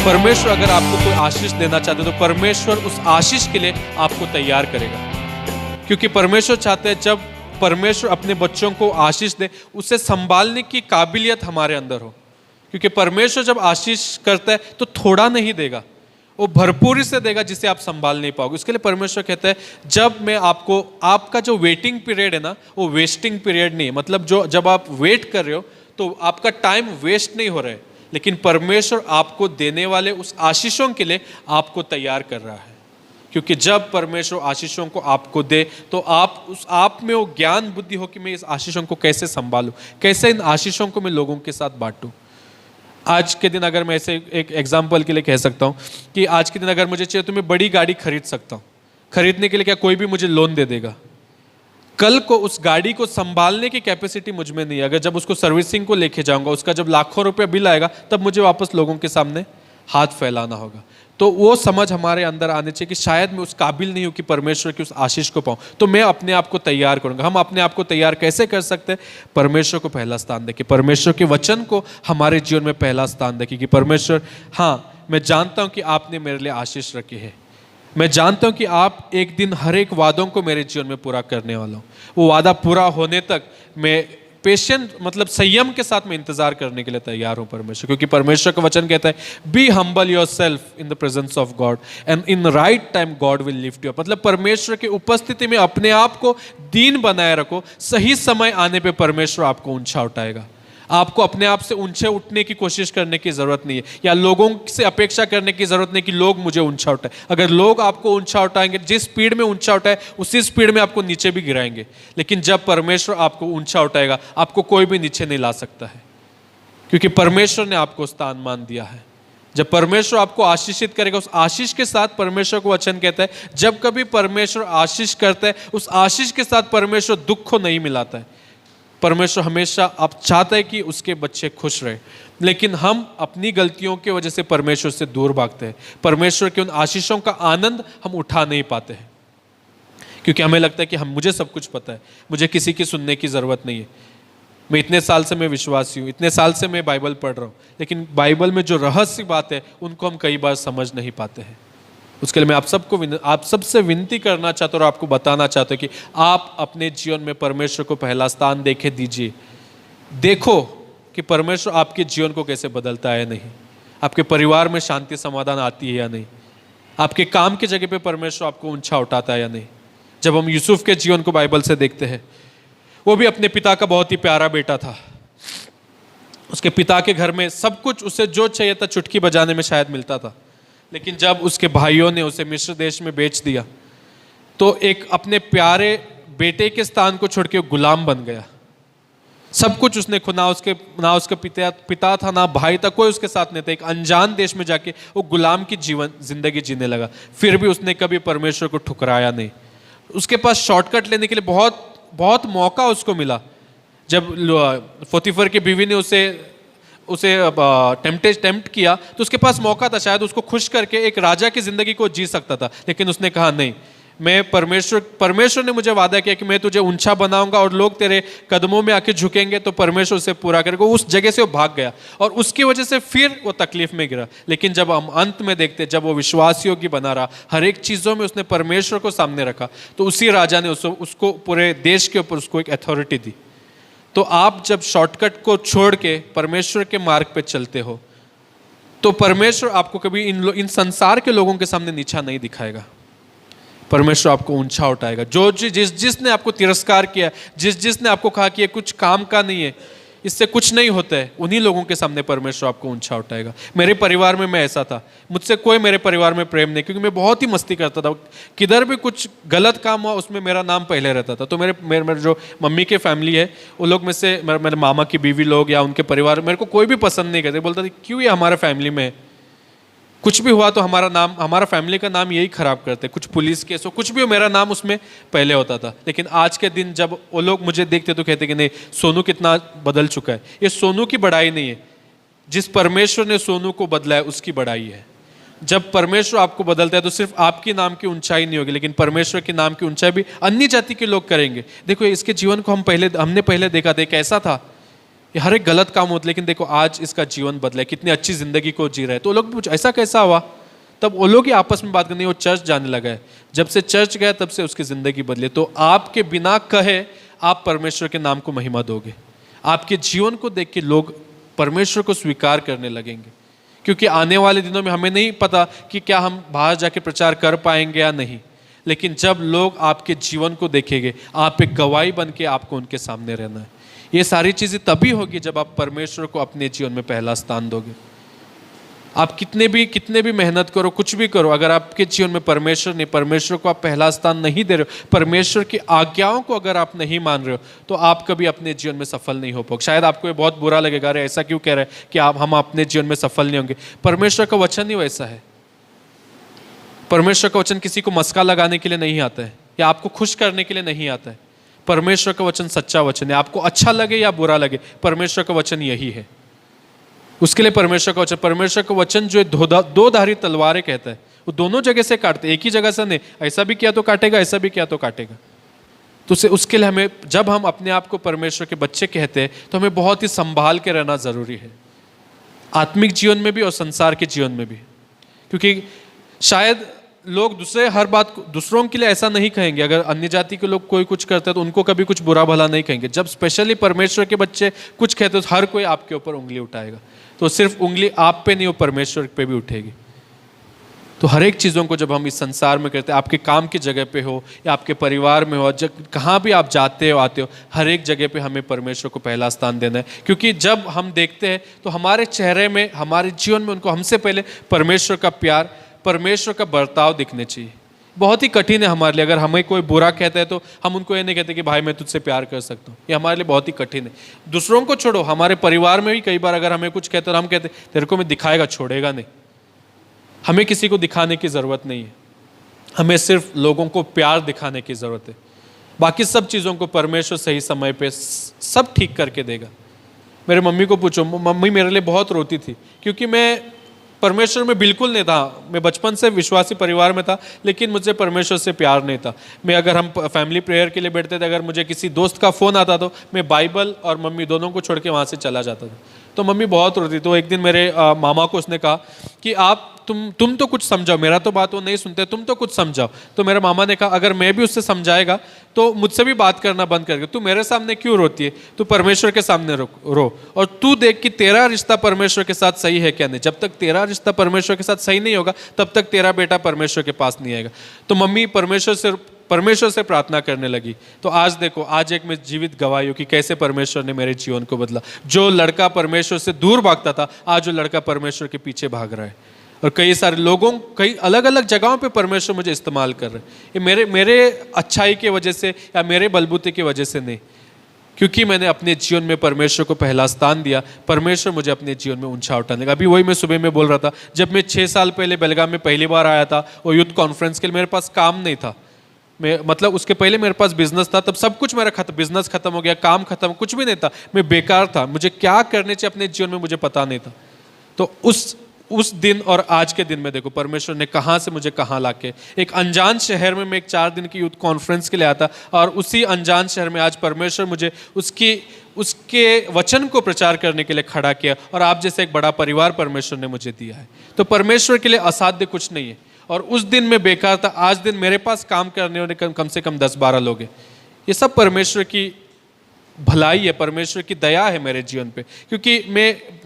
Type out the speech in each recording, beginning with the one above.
परमेश्वर अगर आपको कोई आशीष देना चाहते तो परमेश्वर उस आशीष के लिए आपको तैयार करेगा, क्योंकि परमेश्वर चाहते हैं जब परमेश्वर अपने बच्चों को आशीष दे उसे संभालने की काबिलियत हमारे अंदर हो। क्योंकि परमेश्वर जब आशीष करता है तो थोड़ा नहीं देगा, वो भरपूरी से देगा जिसे आप संभाल नहीं पाओगे। उसके लिए परमेश्वर कहता है जब मैं आपको, आपका जो वेटिंग पीरियड है ना वो वेस्टिंग पीरियड नहीं है, मतलब जो जब आप वेट कर रहे हो तो आपका टाइम वेस्ट नहीं हो रहा है, लेकिन परमेश्वर आपको देने वाले उस आशीषों के लिए आपको तैयार कर रहा है। क्योंकि जब परमेश्वर आशीषों को आपको दे तो आप में वो ज्ञान बुद्धि हो कि मैं इस आशीषों को कैसे संभालूं, कैसे इन आशीषों को मैं लोगों के साथ बांटूं। आज के दिन अगर मैं ऐसे एक एग्जाम्पल के लिए कह सकता हूँ कि आज के दिन अगर मुझे चाहिए तो मैं बड़ी गाड़ी खरीद सकता हूँ। खरीदने के लिए क्या कोई भी मुझे लोन दे देगा? कल को उस गाड़ी को संभालने की कैपेसिटी मुझ में नहीं है। अगर जब उसको सर्विसिंग को लेके जाऊंगा, उसका जब लाखों रुपया बिल आएगा, तब मुझे वापस लोगों के सामने हाथ फैलाना होगा। तो वो समझ हमारे अंदर आने चाहिए कि शायद मैं उस काबिल नहीं हूँ कि परमेश्वर की उस आशीष को पाऊँ, तो मैं अपने आप को तैयार करूँगा। हम अपने आप को तैयार कैसे कर सकते हैं? परमेश्वर को पहला स्थान दें, कि परमेश्वर के वचन को हमारे जीवन में पहला स्थान दें कि परमेश्वर, हाँ मैं जानता हूँ कि आपने मेरे लिए आशीष रखी है, मैं जानता हूं कि आप एक दिन हर एक वादों को मेरे जीवन में पूरा करने वाला हूं। वो वादा पूरा होने तक मैं पेशेंट, मतलब संयम के साथ मैं इंतजार करने के लिए तैयार हूं परमेश्वर, क्योंकि परमेश्वर का वचन कहता है be humble yourself in the presence of God and in right time God will lift you up. मतलब परमेश्वर की उपस्थिति में अपने आप को दीन बनाए रखो, सही समय आने पे परमेश्वर आपको ऊंचा उठाएगा। आपको अपने आप से ऊंचे उठने की कोशिश करने की जरूरत नहीं है, या लोगों से अपेक्षा करने की जरूरत नहीं कि लोग मुझे ऊंचा उठाए। अगर लोग आपको ऊंचा उठाएंगे, जिस स्पीड में ऊंचा उठाए उसी स्पीड में आपको नीचे भी गिराएंगे। लेकिन जब परमेश्वर आपको ऊंचा उठाएगा, आपको कोई भी नीचे नहीं ला सकता है, क्योंकि परमेश्वर ने आपको स्थान मान दिया है। जब परमेश्वर आपको आशीषित करेगा, उस आशीष के साथ परमेश्वर को वचन कहता है जब कभी परमेश्वर आशीष करता है, उस आशीष के साथ परमेश्वर दुख को नहीं मिलाता है। परमेश्वर हमेशा आप चाहता है कि उसके बच्चे खुश रहे, लेकिन हम अपनी गलतियों की वजह से परमेश्वर से दूर भागते हैं। परमेश्वर के उन आशीषों का आनंद हम उठा नहीं पाते हैं, क्योंकि हमें लगता है कि मुझे सब कुछ पता है, मुझे किसी की सुनने की ज़रूरत नहीं है। मैं इतने साल से मैं विश्वासी हूँ, इतने साल से मैं बाइबल पढ़ रहा हूँ, लेकिन बाइबल में जो रहस्य बात है उनको हम कई बार समझ नहीं पाते हैं। उसके लिए मैं आप सबसे विनती करना चाहता हूँ और आपको बताना चाहता हूँ कि आप अपने जीवन में परमेश्वर को पहला स्थान देके दीजिए। देखो कि परमेश्वर आपके जीवन को कैसे बदलता है या नहीं, आपके परिवार में शांति समाधान आती है या नहीं, आपके काम की जगह पे परमेश्वर आपको ऊंचा उठाता है या नहीं। जब हम यूसुफ के जीवन को बाइबल से देखते हैं, वो भी अपने पिता का बहुत ही प्यारा बेटा था। उसके पिता के घर में सब कुछ उसे जो चाहिए था चुटकी बजाने में शायद मिलता था, लेकिन जब उसके भाइयों ने उसे मिस्र देश में बेच दिया तो एक अपने प्यारे बेटे के स्थान को छोड़ के गुलाम बन गया। सब कुछ उसने ना उसके पिता था, ना भाई था, कोई उसके साथ नहीं था। एक अनजान देश में जाके वो गुलाम की जिंदगी जीने लगा। फिर भी उसने कभी परमेश्वर को ठुकराया नहीं। उसके पास शॉर्टकट लेने के लिए बहुत मौका उसको मिला। जब पोतीफर की बीवी ने उसे टेम्प्ट किया तो उसके पास मौका था, शायद उसको खुश करके एक राजा की जिंदगी को जी सकता था, लेकिन उसने कहा नहीं, मैं परमेश्वर ने मुझे वादा किया कि मैं तुझे ऊंचा बनाऊंगा और लोग तेरे कदमों में आके झुकेंगे, तो परमेश्वर उसे पूरा करेगा। उस जगह से वो भाग गया और उसकी वजह से फिर वो तकलीफ में गिरा। लेकिन जब हम अंत में देखते, जब वो विश्वास योग्य बना रहा, हर एक चीजों में उसने परमेश्वर को सामने रखा, तो उसी राजा ने उसको पूरे देश के ऊपर उसको एक अथॉरिटी दी। तो आप जब शॉर्टकट को छोड़ के परमेश्वर के मार्ग पे चलते हो तो परमेश्वर आपको कभी इन संसार के लोगों के सामने नीचा नहीं दिखाएगा। परमेश्वर आपको ऊंचा उठाएगा। जिसने आपको तिरस्कार किया, जिसने आपको कहा कि ये कुछ काम का नहीं है, इससे कुछ नहीं होता है, उन्हीं लोगों के सामने परमेश्वर आपको ऊंचा उठाएगा। मेरे परिवार में मैं ऐसा था, मुझसे कोई मेरे परिवार में प्रेम नहीं, क्योंकि मैं बहुत ही मस्ती करता था। किधर भी कुछ गलत काम हुआ उसमें मेरा नाम पहले रहता था। तो मेरे जो मम्मी के फैमिली है, वो लोग में से मेरे मामा की बीवी लोग या उनके परिवार मेरे को कोई भी पसंद नहीं करते। बोलता था क्यों ये हमारे फैमिली में है, कुछ भी हुआ तो हमारा फैमिली का नाम यही खराब करते, कुछ पुलिस केस हो, कुछ भी हो, मेरा नाम उसमें पहले होता था। लेकिन आज के दिन जब वो लोग मुझे देखते तो कहते कि नहीं, सोनू कितना बदल चुका है। ये सोनू की बड़ाई नहीं है, जिस परमेश्वर ने सोनू को बदला है उसकी बड़ाई है। जब परमेश्वर आपको बदलता है तो सिर्फ आपकी नाम की ऊंचाई नहीं होगी, लेकिन परमेश्वर के नाम की ऊंचाई भी अन्य जाति के लोग करेंगे। देखो इसके जीवन को हमने पहले देखा था, कैसा था, ये हर एक गलत काम होता, लेकिन देखो आज इसका जीवन बदला है, कितनी अच्छी जिंदगी को जी रहा है। तो वो लोग पूछ ऐसा कैसा हुआ, तब वो लोग ही आपस में बात करनी, वो चर्च जाने लगा है। जब से चर्च गया तब से उसकी जिंदगी बदली। तो आपके बिना कहे आप परमेश्वर के नाम को महिमा दोगे। आपके जीवन को देख के लोग परमेश्वर को स्वीकार करने लगेंगे, क्योंकि आने वाले दिनों में हमें नहीं पता कि क्या हम बाहर जाके प्रचार कर पाएंगे या नहीं, लेकिन जब लोग आपके जीवन को देखेंगे, आप एक गवाही बन के आपको उनके सामने रहना है। ये सारी चीज़ें तभी होगी जब आप परमेश्वर को अपने जीवन में पहला स्थान दोगे। आप कितने भी मेहनत करो, कुछ भी करो, अगर आपके जीवन में परमेश्वर को आप पहला स्थान नहीं दे रहे हो, परमेश्वर की आज्ञाओं को अगर आप नहीं मान रहे हो, तो आप कभी अपने जीवन में सफल नहीं हो पाओगे। शायद आपको ये बहुत बुरा लगेगा, अरे ऐसा क्यों कह रहे हैं कि हम अपने जीवन में सफल नहीं होंगे। परमेश्वर का वचन ही वैसा है। परमेश्वर का वचन किसी को मस्का लगाने के लिए नहीं आता है, या आपको खुश करने के लिए नहीं आता है। परमेश्वर का वचन सच्चा वचन है। आपको अच्छा लगे या बुरा लगे, परमेश्वर का वचन यही है। उसके लिए परमेश्वर का वचन जो दो धारी तलवारें कहता है, वो दोनों जगह से काटते, एक ही जगह से नहीं। ऐसा भी किया तो काटेगा, ऐसा भी किया तो काटेगा। तो उसके लिए हमें, जब हम अपने आप को परमेश्वर के बच्चे कहते हैं, तो हमें बहुत ही संभाल के रहना जरूरी है, आत्मिक जीवन में भी और संसार के जीवन में भी। क्योंकि शायद लोग हर बात दूसरों के लिए ऐसा नहीं कहेंगे। अगर अन्य जाति के लोग कोई कुछ करते हैं तो उनको कभी कुछ बुरा भला नहीं कहेंगे। जब स्पेशली परमेश्वर के बच्चे कुछ कहते हैं तो हर कोई आपके ऊपर उंगली उठाएगा। तो सिर्फ उंगली आप पे नहीं, वो परमेश्वर पे भी उठेगी। तो हर एक चीज़ों को जब हम इस संसार में करते हैं, आपके काम की जगह पे हो या आपके परिवार में हो, कहाँ भी आप जाते हो आते हो, हर एक जगह पे हमें परमेश्वर को पहला स्थान देना है। क्योंकि जब हम देखते हैं तो हमारे चेहरे में, हमारे जीवन में उनको हमसे पहले परमेश्वर का प्यार, परमेश्वर का बर्ताव दिखने चाहिए। बहुत ही कठिन है हमारे लिए। अगर हमें कोई बुरा कहता है तो हम उनको ये नहीं कहते कि भाई मैं तुझसे प्यार कर सकता हूँ। ये हमारे लिए बहुत ही कठिन है। दूसरों को छोड़ो, हमारे परिवार में भी कई बार अगर हमें कुछ कहते हैं तो हम कहते तेरे को मैं दिखाएगा, छोड़ेगा नहीं। हमें किसी को दिखाने की ज़रूरत नहीं है, हमें सिर्फ लोगों को प्यार दिखाने की ज़रूरत है। बाकी सब चीज़ों को परमेश्वर सही समय पे सब ठीक करके देगा। मेरे मम्मी को पूछो, मम्मी मेरे लिए बहुत रोती थी, क्योंकि मैं परमेश्वर में बिल्कुल नहीं था। मैं बचपन से विश्वासी परिवार में था, लेकिन मुझे परमेश्वर से प्यार नहीं था। अगर हम फैमिली प्रेयर के लिए बैठते थे, अगर मुझे किसी दोस्त का फ़ोन आता तो मैं बाइबल और मम्मी दोनों को छोड़ के वहाँ से चला जाता था। तो मम्मी बहुत रोती। तो एक दिन मेरे मामा को उसने कहा कि आप तुम तो कुछ समझाओ, मेरा तो बात वो नहीं सुनते, तुम तो कुछ समझाओ। तो मेरे मामा ने कहा अगर मैं भी उससे समझाएगा तो मुझसे भी बात करना बंद कर। तू मेरे सामने क्यों रोती है, तू परमेश्वर के सामने रो और तू देख कि तेरा रिश्ता परमेश्वर के साथ सही है क्या नहीं। जब तक तेरा रिश्ता परमेश्वर के साथ सही नहीं होगा, तब तक तेरा बेटा परमेश्वर के पास नहीं आएगा। तो मम्मी परमेश्वर से प्रार्थना करने लगी। तो आज देखो, आज एक मैं जीवित गवाही हूं कि कैसे परमेश्वर ने मेरे जीवन को बदला। जो लड़का परमेश्वर से दूर भागता था, आज वो लड़का परमेश्वर के पीछे भाग रहा है। और कई सारे लोगों, कई अलग अलग जगहों पे परमेश्वर मुझे इस्तेमाल कर रहे हैं। ये मेरे अच्छाई की वजह से या मेरे बलबूते की वजह से नहीं, क्योंकि मैंने अपने जीवन में परमेश्वर को पहला स्थान दिया। परमेश्वर मुझे अपने जीवन में ऊंचा उठाने लगा। अभी वही मैं सुबह में बोल रहा था, जब मैं 6 साल पहले बेलगाम में पहली बार आया था और यूथ कॉन्फ्रेंस के लिए, मेरे पास काम नहीं था। उसके पहले मेरे पास बिजनेस था, तब सब कुछ मेरा बिजनेस खत्म हो गया, काम खत्म, कुछ भी नहीं था। मैं बेकार था, मुझे क्या करने चाहिए अपने जीवन में मुझे पता नहीं था। तो उस दिन और आज के दिन में देखो परमेश्वर ने कहाँ से मुझे कहाँ लाके, एक अनजान शहर में मैं एक 4 दिन की यूथ कॉन्फ्रेंस के लिए आता, और उसी अनजान शहर में आज परमेश्वर मुझे उसके वचन को प्रचार करने के लिए खड़ा किया, और आप जैसे एक बड़ा परिवार परमेश्वर ने मुझे दिया है। तो परमेश्वर के लिए असाध्य कुछ नहीं है। और उस दिन मैं बेकार था, आज दिन मेरे पास काम करने वाले कम से कम 10-12 लोग हैं। ये सब परमेश्वर की भलाई है, परमेश्वर की दया है मेरे जीवन पे। क्योंकि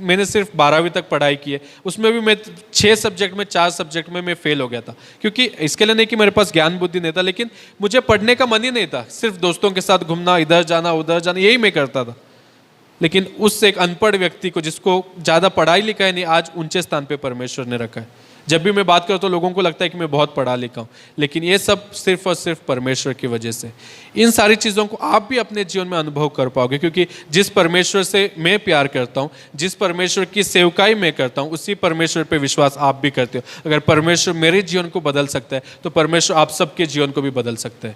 मैंने सिर्फ 12वीं तक पढ़ाई की है, उसमें भी मैं 6 सब्जेक्ट में 4 सब्जेक्ट में मैं फेल हो गया था। क्योंकि इसके लिए नहीं कि मेरे पास ज्ञान बुद्धि नहीं था, लेकिन मुझे पढ़ने का मन ही नहीं था। सिर्फ दोस्तों के साथ घूमना, इधर जाना उधर जाना, यही मैं करता था। लेकिन उस एक अनपढ़ व्यक्ति को, जिसको ज़्यादा पढ़ाई लिखा है नहीं, आज ऊंचे स्थान पर परमेश्वर ने रखा है। जब भी मैं बात करता हूँ तो लोगों को लगता है कि मैं बहुत पढ़ा लिखा हूँ, लेकिन ये सब सिर्फ और सिर्फ परमेश्वर की वजह से। इन सारी चीज़ों को आप भी अपने जीवन में अनुभव कर पाओगे, क्योंकि जिस परमेश्वर से मैं प्यार करता हूँ, जिस परमेश्वर की सेवकाई मैं करता हूँ, उसी परमेश्वर पे विश्वास आप भी करते हो। अगर परमेश्वर मेरे जीवन को बदल सकता है तो परमेश्वर आप सबके जीवन को भी बदल सकता है।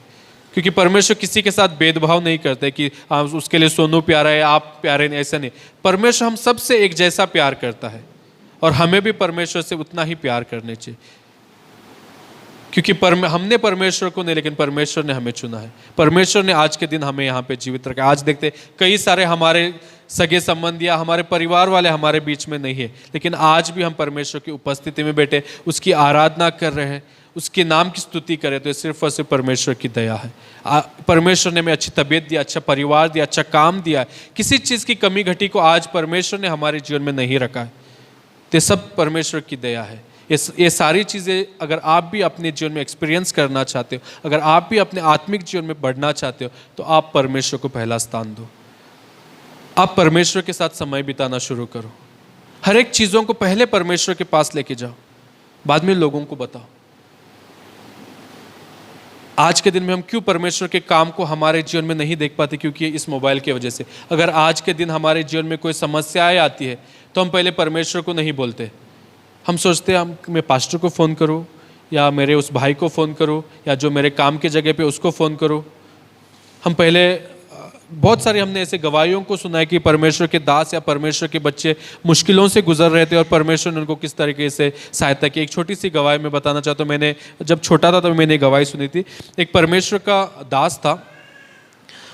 क्योंकि परमेश्वर किसी के साथ भेदभाव नहीं करते कि उसके लिए सोनू प्यारा है, आप प्यारे नहीं, ऐसा नहीं। परमेश्वर हम सबसे एक जैसा प्यार करता है, और हमें भी परमेश्वर से उतना ही प्यार करने चाहिए। क्योंकि हमने परमेश्वर को नहीं, लेकिन परमेश्वर ने हमें चुना है। परमेश्वर ने आज के दिन हमें यहाँ पे जीवित रखा। आज देखते कई सारे हमारे सगे संबंधी या हमारे परिवार वाले हमारे बीच में नहीं है, लेकिन आज भी हम परमेश्वर की उपस्थिति में बैठे उसकी आराधना कर रहे हैं, उसके नाम की स्तुति करें, तो ये सिर्फ और सिर्फ परमेश्वर की दया है। परमेश्वर ने हमें अच्छी तबीयत दिया, अच्छा परिवार दिया, अच्छा काम दिया है। किसी चीज़ की कमी घटी को आज परमेश्वर ने हमारे जीवन में नहीं रखा है, तो सब परमेश्वर की दया है। ये सारी चीज़ें अगर आप भी अपने जीवन में एक्सपीरियंस करना चाहते हो, अगर आप भी अपने आत्मिक जीवन में बढ़ना चाहते हो, तो आप परमेश्वर को पहला स्थान दो। आप परमेश्वर के साथ समय बिताना शुरू करो। हर एक चीज़ों को पहले परमेश्वर के पास लेके जाओ, बाद में लोगों को बताओ। आज के दिन में हम क्यों परमेश्वर के काम को हमारे जीवन में नहीं देख पाते? क्योंकि इस मोबाइल की वजह से। अगर आज के दिन हमारे जीवन में कोई समस्याएं आती है तो हम पहले परमेश्वर को नहीं बोलते। हम सोचते हैं मैं पास्टर को फ़ोन करूं, या मेरे उस भाई को फ़ोन करूं, या जो मेरे काम की जगह पे उसको फ़ोन करूं। हम पहले बहुत सारे हमने ऐसे गवाहियों को सुना है कि परमेश्वर के दास या परमेश्वर के बच्चे मुश्किलों से गुजर रहे थे और परमेश्वर ने उनको किस तरीके से सहायता की। एक छोटी सी गवाही मैं बताना चाहता हूँ। मैंने जब छोटा था तब मैंने गवाही सुनी थी। एक परमेश्वर का दास था,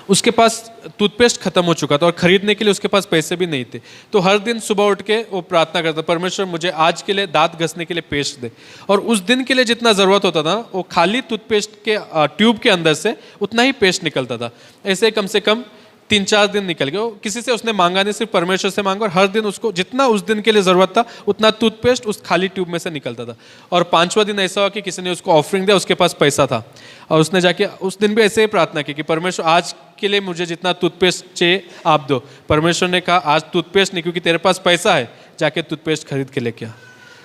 उसके पास टूथपेस्ट खत्म हो चुका था और खरीदने के लिए उसके पास पैसे भी नहीं थे। तो हर दिन सुबह उठ के वो प्रार्थना करता, परमेश्वर मुझे आज के लिए दांत घसने के लिए पेस्ट दे। और उस दिन के लिए जितना ज़रूरत होता था वो खाली टूथपेस्ट के ट्यूब के अंदर से उतना ही पेस्ट निकलता था। ऐसे कम से कम 3-4 दिन निकल गए। किसी से उसने मांगा नहीं, सिर्फ परमेश्वर से मांगा, और हर दिन उसको जितना उस दिन के लिए ज़रूरत था उतना टूथपेस्ट उस खाली ट्यूब में से निकलता था। और 5वां दिन ऐसा हुआ कि किसी ने उसको ऑफरिंग दिया, उसके पास पैसा था, और उसने जाके उस दिन भी ऐसे ही प्रार्थना की कि परमेश्वर आज के लिए मुझे जितना टूथपेस्ट चाहिए आप दो। परमेश्वर ने कहा आज टूथपेस्ट नहीं, क्योंकि तेरे पास पैसा है, जाके टूथपेस्ट खरीद के लेके आ।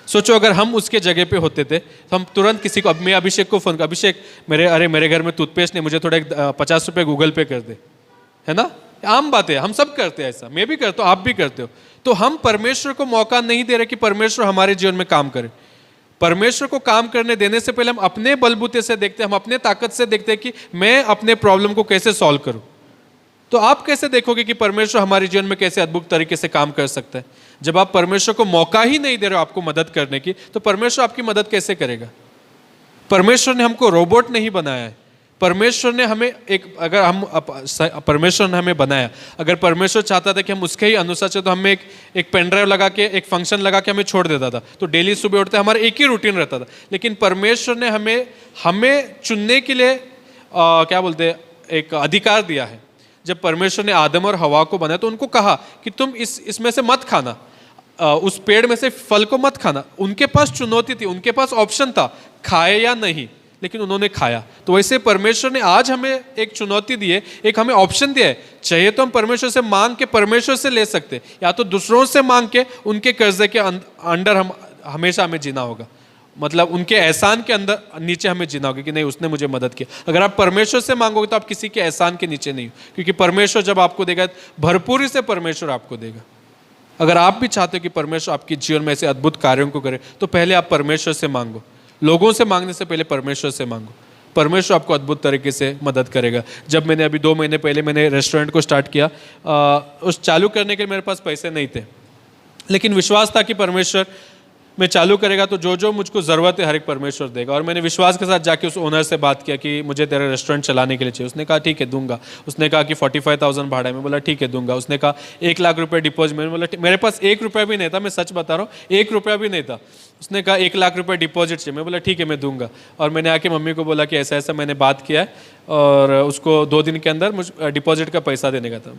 सोचो अगर हम उसके जगह पे होते थे तो हम तुरंत किसी को, मैं अभिषेक को फ़ोन कर, अभिषेक मेरे घर में टूथपेस्ट नहीं, मुझे थोड़ा 50 रुपये गूगल पे कर दे, है ना? आम बात है, हम सब करते हैं ऐसा, मैं भी करता हूँ, आप भी करते हो। तो हम परमेश्वर को मौका नहीं दे रहे कि परमेश्वर हमारे जीवन में काम करे। परमेश्वर को काम करने देने से पहले हम अपने बलबूते से देखते हैं, हम अपने ताकत से देखते हैं कि मैं अपने प्रॉब्लम को कैसे सॉल्व करूं। तो आप कैसे देखोगे कि परमेश्वर हमारे जीवन में कैसे अद्भुत तरीके से काम कर सकता है? जब आप परमेश्वर को मौका ही नहीं दे रहे हो आपको मदद करने की, तो परमेश्वर आपकी मदद कैसे करेगा? परमेश्वर ने हमको रोबोट नहीं बनाया है। परमेश्वर ने हमें परमेश्वर ने हमें बनाया। अगर परमेश्वर चाहता था कि हम उसके ही अनुसार चले, तो हमें एक पेन ड्राइव लगा के, एक फंक्शन लगा के हमें छोड़ देता था, तो डेली सुबह उठते हमारा एक ही रूटीन रहता था। लेकिन परमेश्वर ने हमें चुनने के लिए क्या बोलते हैं, एक अधिकार दिया है। जब परमेश्वर ने आदम और हवा को बनाया तो उनको कहा कि तुम इसमें से मत खाना, उस पेड़ में से फल को मत खाना। उनके पास चुनौती थी, उनके पास ऑप्शन था, खाए या नहीं, लेकिन उन्होंने खाया। तो वैसे परमेश्वर ने आज हमें एक चुनौती दी है, एक हमें ऑप्शन दिया है। चाहिए तो हम परमेश्वर से मांग के परमेश्वर से ले सकते, या तो दूसरों से मांग के उनके कर्जे के अंडर हम हमेशा हमें जीना होगा। मतलब उनके एहसान के अंदर नीचे हमें जीना होगा कि नहीं उसने मुझे मदद किया। अगर आप परमेश्वर से मांगोगे तो आप किसी के एहसान के नीचे नहीं हो, क्योंकि परमेश्वर जब आपको देगा भरपूरी से परमेश्वर आपको देगा। अगर आप भी चाहते हो कि परमेश्वर आपके जीवन में ऐसे अद्भुत कार्यों को करे, तो पहले आप परमेश्वर से मांगो। लोगों से मांगने से पहले परमेश्वर से मांगो, परमेश्वर आपको अद्भुत तरीके से मदद करेगा। जब मैंने अभी 2 महीने पहले मैंने रेस्टोरेंट को स्टार्ट किया, उस चालू करने के लिए मेरे पास पैसे नहीं थे, लेकिन विश्वास था कि परमेश्वर मैं चालू करेगा तो जो मुझको ज़रूरत है हर एक परमेश्वर देगा। और मैंने विश्वास के साथ जाके उस ओनर से बात किया कि मुझे तेरा रेस्टोरेंट चलाने के लिए चाहिए। उसने कहा ठीक है दूंगा। उसने कहा कि 45,000 भाड़ा है, मैं बोला ठीक है दूंगा। उसने कहा 1 लाख रुपए डिपॉजिट, मैंने बोला मेरे पास 1 रुपया भी नहीं था, मैं सच बता रहा हूँ 1 रुपया भी नहीं था। उसने कहा 1 लाख रुपए डिपॉजिट चाहिए, मैं बोला ठीक है मैं दूंगा। और मैंने आके मम्मी को बोला कि ऐसा ऐसा मैंने बात किया है, और उसको 2 दिन के अंदर मुझे डिपॉजिट का पैसा देने का था।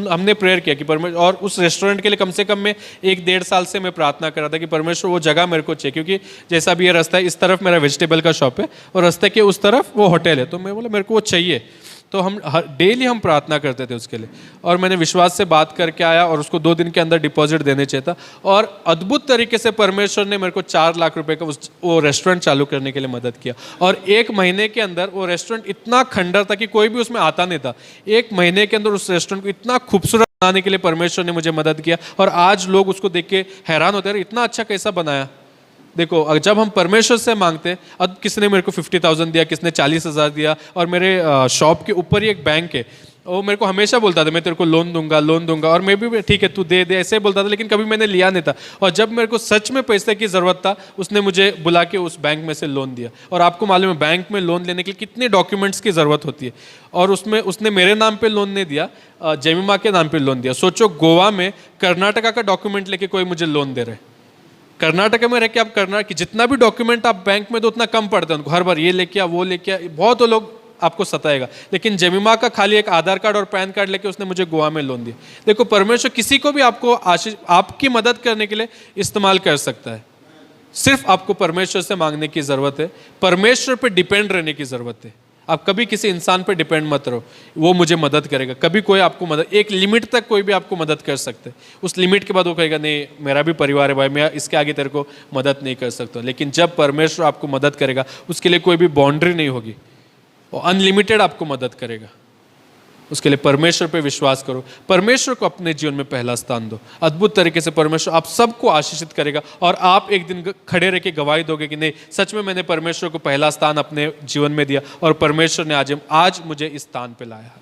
हमने प्रेयर किया कि परमेश्वर, और उस रेस्टोरेंट के लिए कम से कम मैं 1-1.5 साल से मैं प्रार्थना कर रहा था कि परमेश्वर वो जगह मेरे को चाहिए, क्योंकि जैसा भी ये रास्ता है, इस तरफ मेरा वेजिटेबल का शॉप है और रास्ते के उस तरफ वो होटल है, तो मैं बोला मेरे को वो चाहिए। तो हम डेली हम प्रार्थना करते थे उसके लिए, और मैंने विश्वास से बात करके आया और उसको 2 दिन के अंदर डिपॉजिट देने चाहिए था। और अद्भुत तरीके से परमेश्वर ने मेरे को 4 लाख रुपए का वो रेस्टोरेंट चालू करने के लिए मदद किया। और 1 महीने के अंदर वो रेस्टोरेंट इतना खंडर था कि कोई भी उसमें आता नहीं था। 1 महीने के अंदर उस रेस्टोरेंट को इतना खूबसूरत बनाने के लिए परमेश्वर ने मुझे मदद किया, और आज लोग उसको देख के हैरान होते हैं, इतना अच्छा कैसा बनाया। देखो जब हम परमेश्वर से मांगते, अब किसने मेरे को 50,000 दिया, किसने 40,000 दिया, और मेरे शॉप के ऊपर ही एक बैंक है, वो मेरे को हमेशा बोलता था मैं तेरे को लोन दूंगा, और मैं भी ठीक है तू दे दे ऐसे बोलता था, लेकिन कभी मैंने लिया नहीं था। और जब मेरे को सच में पैसे की ज़रूरत था, उसने मुझे बुला के उस बैंक में से लोन दिया। और आपको मालूम है बैंक में लोन लेने के लिए कितने डॉक्यूमेंट्स की ज़रूरत होती है, और उसमें उसने मेरे नाम पे लोन नहीं दिया, जेमिमा के नाम पे लोन दिया। सोचो गोवा में कर्नाटका का डॉक्यूमेंट लेके कोई मुझे लोन दे रहे। कर्नाटक में रह के आप कर्नाटक की जितना भी डॉक्यूमेंट आप बैंक में दो उतना कम पड़ता है उनको, हर बार ये लेके आ वो लेके आ, बहुत लोग आपको सताएगा। लेकिन जेमिमा का खाली एक आधार कार्ड और पैन कार्ड लेके उसने मुझे गोवा में लोन दिया। देखो परमेश्वर किसी को भी आपको आशीष आपकी मदद करने के लिए इस्तेमाल कर सकता है। सिर्फ आपको परमेश्वर से मांगने की जरूरत है, परमेश्वर पे डिपेंड रहने की जरूरत है। आप कभी किसी इंसान पे डिपेंड मत रहो, वो मुझे मदद करेगा। कभी कोई आपको मदद, एक लिमिट तक कोई भी आपको मदद कर सकते हैं, उस लिमिट के बाद वो कहेगा नहीं मेरा भी परिवार है भाई, मैं इसके आगे तेरे को मदद नहीं कर सकता। लेकिन जब परमेश्वर आपको मदद करेगा उसके लिए कोई भी बाउंड्री नहीं होगी, वो अनलिमिटेड आपको मदद करेगा। उसके लिए परमेश्वर पे विश्वास करो, परमेश्वर को अपने जीवन में पहला स्थान दो। अद्भुत तरीके से परमेश्वर आप सबको आशीषित करेगा, और आप एक दिन खड़े रह के गवाही दोगे कि नहीं सच में मैंने परमेश्वर को पहला स्थान अपने जीवन में दिया, और परमेश्वर ने आज मुझे इस स्थान पे लाया।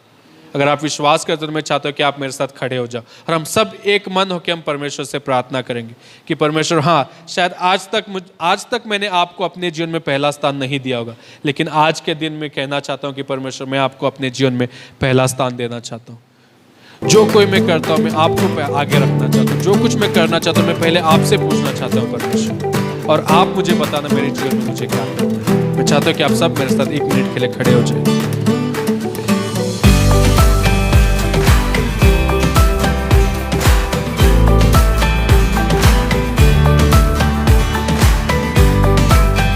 अगर आप विश्वास करते हो तो मैं चाहता हूँ कि आप मेरे साथ खड़े हो जाओ, और हम सब एक मन होकर हम परमेश्वर से प्रार्थना करेंगे कि परमेश्वर, हाँ शायद आज तक मैंने आपको अपने जीवन में पहला स्थान नहीं दिया होगा, लेकिन आज के दिन मैं कहना चाहता हूँ कि परमेश्वर मैं आपको अपने जीवन में पहला स्थान देना चाहता हूँ। जो कोई मैं करता हूँ मैं आपको आगे रखना चाहता हूँ, जो कुछ मैं करना चाहता हूँ मैं पहले आपसे पूछना चाहता हूँ परमेश्वर, और आप मुझे बताना मेरे जीवन में मुझे क्या करना है। मैं चाहता हूँ कि आप सब मेरे साथ 1 मिनट के लिए खड़े हो जाए।